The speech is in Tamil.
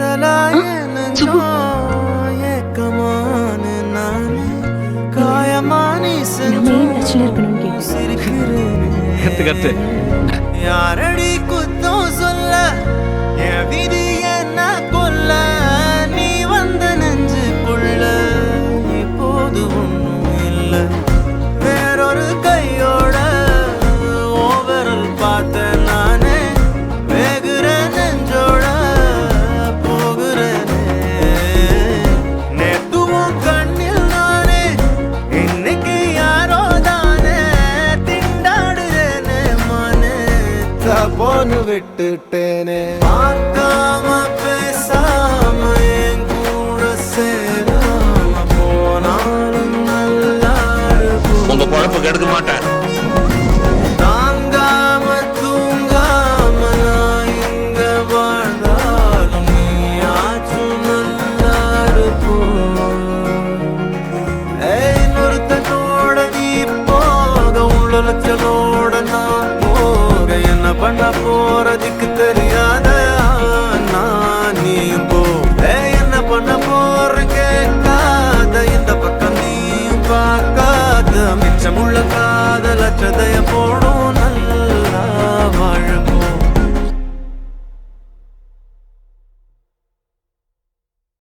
சுப்பு நம்ம ஏன் டச்ல இருக்கணும்னு கேட்டேன். யாரடி குத்தம் சொல்ல என் விதி என்ன கொல்ல நீ வந்த நெஞ்சுக்குள்ள இப்போது ஒன்றும் இல்ல வேறொரு கையோட ஓவரல் பார்த்த நானே வேகுற நெஞ்சோட போகிறேனே நேத்துவும் கண்ணில் நானே இன்னைக்கு யாரோ தானே திண்டாடுறேனே மனே தப்போன்னு விட்டுட்டேனே பார்க்காம பேசாம என் கூட சேராம போனாலும் நல்லா இருக்கும் உங்க பொழப்பு கெடுக்க மாட்டேன். தாங்காம தூங்காம நான் இங்க வாழ்ந்தாலும் நீயாச்சும் நல்லா இருக்கும் இன்னொருத்தனோட நீ போக உள்ளச்சலோட நான் போக என்ன பண்ண போறதுக்கு தெரியாத நான் நீயும்